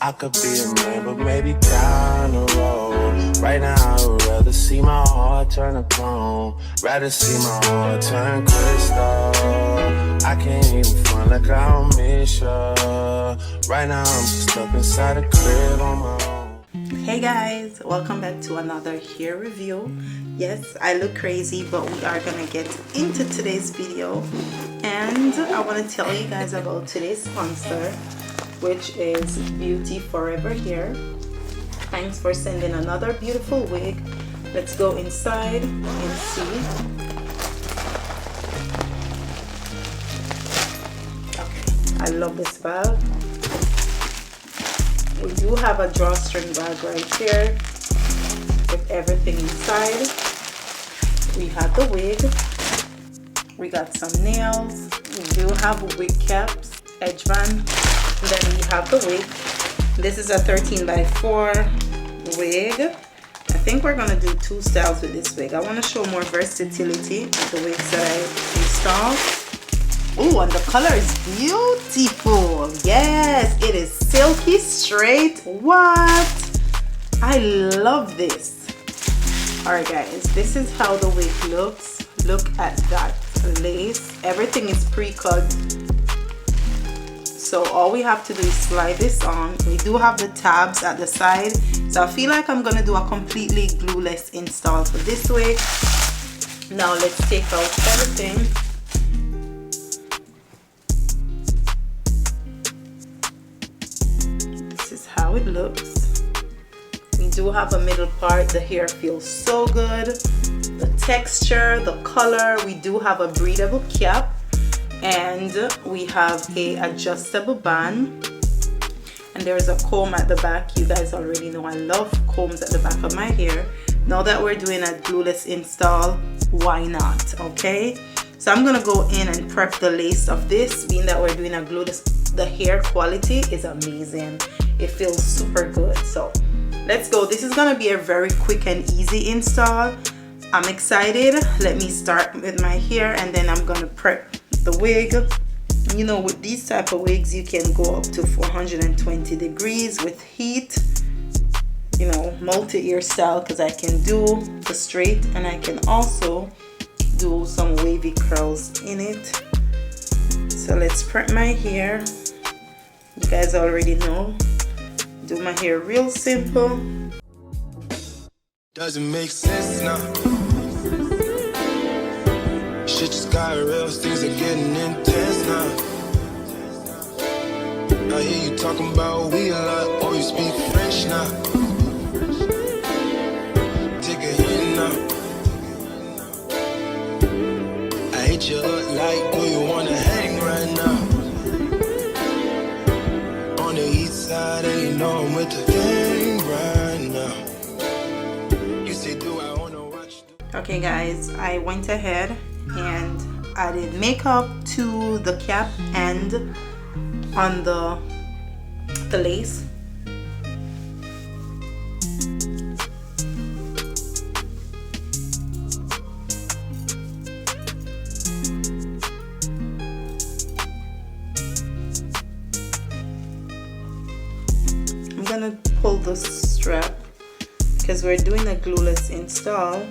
I could be a man, but maybe down the road. Right now, I would rather see my heart turn to chrome. Rather see my heart turn crystal. I can't even front like I don't miss ya. Right now, I'm stuck inside a crib on my own. Hey guys, welcome back to another hair review. Yes, I look crazy, but we are gonna get into today's video, and I want to tell you guys about today's sponsor, which is BeautyForeverHair. Thanks for sending another beautiful wig. Let's go inside and see. Okay, I love this bag. We do have a drawstring bag right here with everything inside. We have the wig. We got some nails. We do have wig caps, edge band. Then we have the wig. This is a 13x4 wig. I think we're gonna do two styles with this wig. I want to show more versatility of the wigs that I install. Oh, and the color is beautiful. Yes, it is silky straight. What? I love this. All right, guys, this is how the wig looks. Look at that lace. Everything is pre-cut. So all we have to do is slide this on. We do have the tabs at the side. So I feel like I'm gonna do a completely glueless install for this wig. Now let's take out everything. How it looks. We do have a middle part. The hair feels so good. The texture, the color. We do have a breathable cap, and we have a adjustable band, and there's a comb at the back. You guys already know I love combs at the back of my hair. Now that we're doing a glueless install, why not? Okay, so I'm gonna go in and prep the lace of this. Being that we're doing a glueless, the hair quality is amazing. It feels super good. So let's go. This is gonna be a very quick and easy install. I'm excited. Let me start with my hair, and then I'm gonna prep the wig. You know, with these type of wigs, you can go up to 420 degrees with heat. You know, multi-ear style, because I can do the straight and I can also do some wavy curls in it. So let's prep my hair. You guys already know. Do my hair real simple. Doesn't make sense now. Shit just got real, things are getting intense now. I hear you talking about we a lot, or you speak French now. Take a hint now. I hit you up like, do you wanna hang right now? On the east side, and you know I'm with the gang right now. You say, do I wanna watch? Okay guys, I went ahead and added makeup to the cap and on the lace. I'm gonna pull the strap because we're doing a glueless install,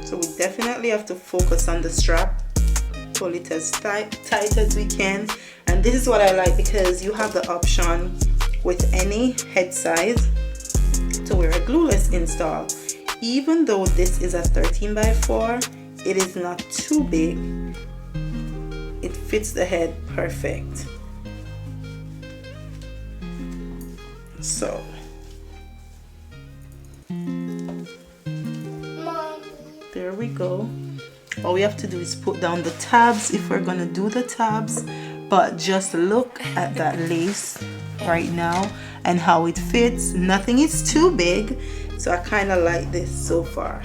so we definitely have to focus on the strap. Pull it as tight as we can, and this is what I like, because you have the option with any head size to wear a glueless install. Even though this is a 13x4, it is not too big. It fits the head perfect. So there we go. All we have to do is put down the tabs if we're gonna do the tabs, but just look at that lace right now and how it fits. Nothing is too big, so I kind of like this so far.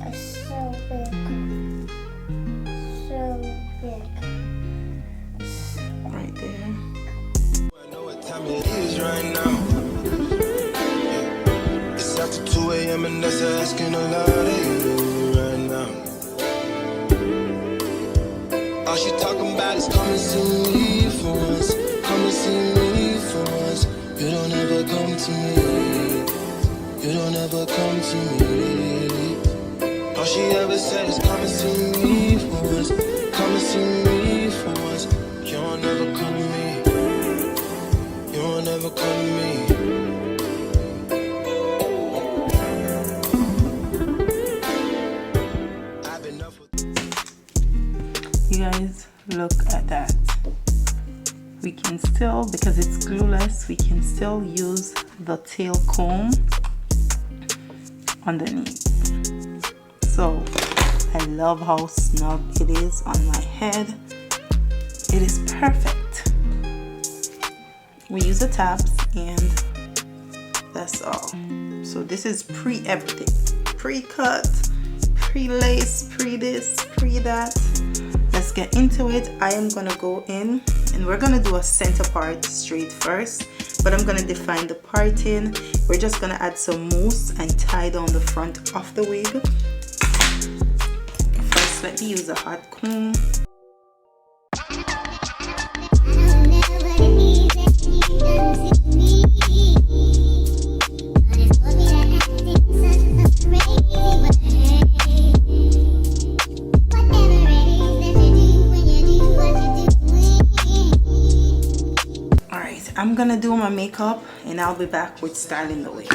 It's so big. So big. Right there. I know what time it is right now. It's after 2 a.m. and that's asking a lot of you right now. All she talking about is come and see me for once. Come and see me ever says, come and see me for once. Come and see me for once. You don't ever come to me. You don't ever come to me. I've been up with. You guys, look at that. We can still, because it's glueless, we can still use the tail comb underneath. So I love how snug it is on my head. It is perfect. We use the tabs and that's all. So this is pre-everything. Pre-cut, pre-lace, pre-this, pre-that. Let's get into it. I am gonna go in and we're gonna do a center part straight first, but I'm gonna define the parting. We're just gonna add some mousse and tie down the front of the wig. First, let me use a hot comb. I'm gonna do my makeup and I'll be back with styling the wig.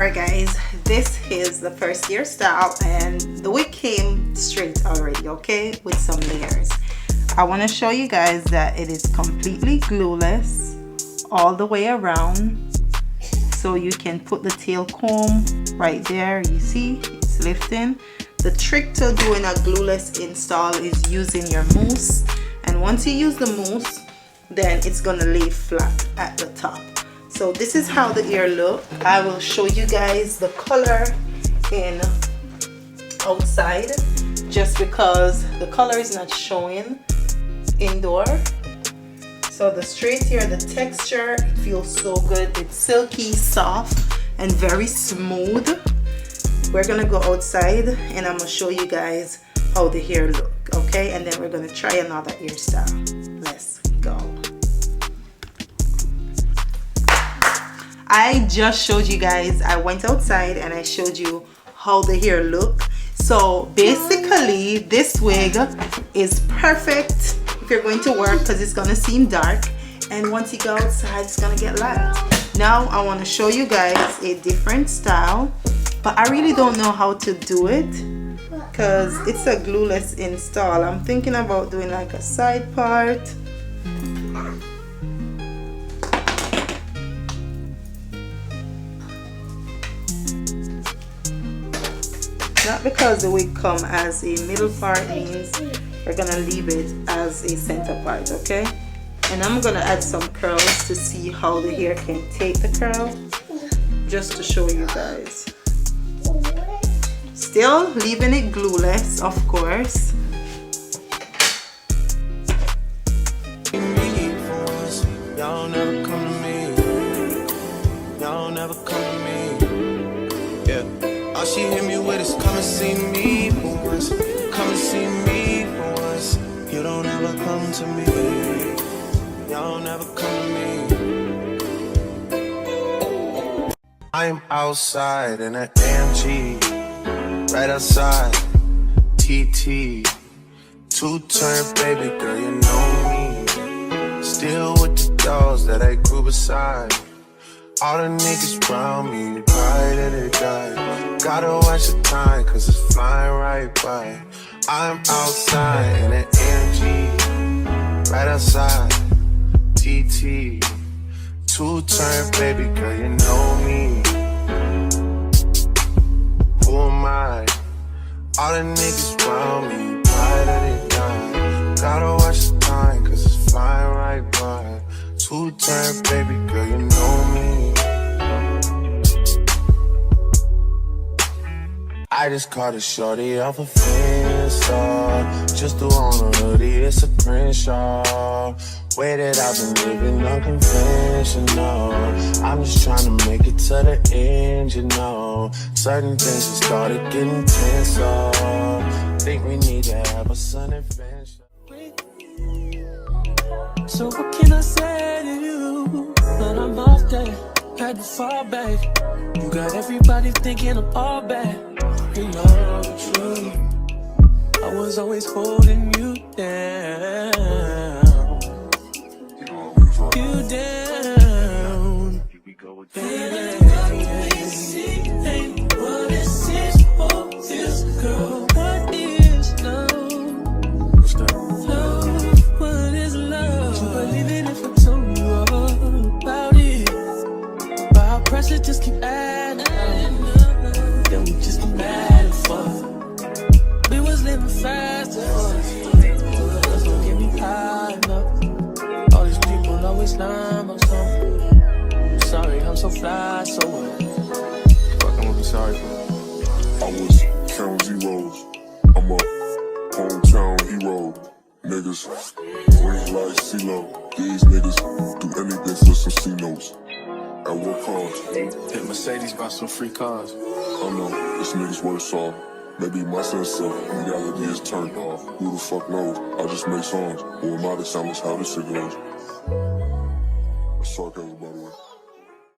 Alright guys, this is the first hairstyle and the wig came straight already, okay, with some layers. I want to show you guys that it is completely glueless all the way around, so you can put the tail comb right there. You see it's lifting. The trick to doing a glueless install is using your mousse, and once you use the mousse, then it's gonna lay flat at the top. So this is how the ear look. I will show you guys the color in outside, just because the color is not showing indoor. So the straight hair, the texture, it feels so good. It's silky, soft, and very smooth. We're gonna go outside and I'm gonna show you guys how the hair look, okay? And then we're gonna try another hairstyle. Let's go. I just showed you guys, I went outside and I showed you how the hair look. So basically this wig is perfect if you're going to work, because it's gonna seem dark, and once you go outside it's gonna get light. Now I want to show you guys a different style, but I really don't know how to do it because it's a glueless install. I'm thinking about doing like a side part. Not because the wig come as a middle part means we're gonna leave it as a center part, okay? And I'm gonna add some curls to see how the hair can take the curl, just to show you guys. Still leaving it glueless, of course. Y'all never come to me. Y'all never come to me. Yeah. All she hit me with is come and see me for once. Come and see me for once. You don't ever come to me. You don't ever come to me. I am outside in an AMG, right outside, TT. Two-turn baby girl, you know me. Still with the dolls that I grew beside. All the niggas around me, cry that they die. Gotta watch the time, cause it's flying right by. I'm outside in an AMG, right outside, TT. Two-turn baby girl, you know me. Who am I? All the niggas around me, cry that they die. Gotta watch the time, cause it's flying right by. Two-turn baby girl, you know me. I just caught a shorty off a Finsta. Just threw on a hoodie, it's a Crenshaw. Way that I've been living unconventional. I'm just trying to make it to the end, you know. Certain things have started getting tenser. Think we need to have a sun adventure. So what can I say to you? But I'm off there, had to fall back. You got everybody thinking I'm all bad. You know the truth. I was always holding you down. You down. Baby, ain't what it seems for this girl. What is love? Love, what is love? You believe it if I told you all about it? But our pressure just keep adding up. Then we just mad at fuck. We was living fast at first. Just don't get me high enough. All these people always lying about something. I'm sorry, I'm so fly, so what? Fuck, I'm gonna be sorry for that. I was counting zeros. I'm a hometown hero. Niggas, green like CeeLo. These niggas do anything for some C-notes. At what cost? Hit Mercedes, bought some free cars. I know, this nigga's worse off. Maybe my sense of reality is turned off. Who the fuck knows? I just make songs. Or am I the soundless how this shit goes? That's sarcasm, by the way.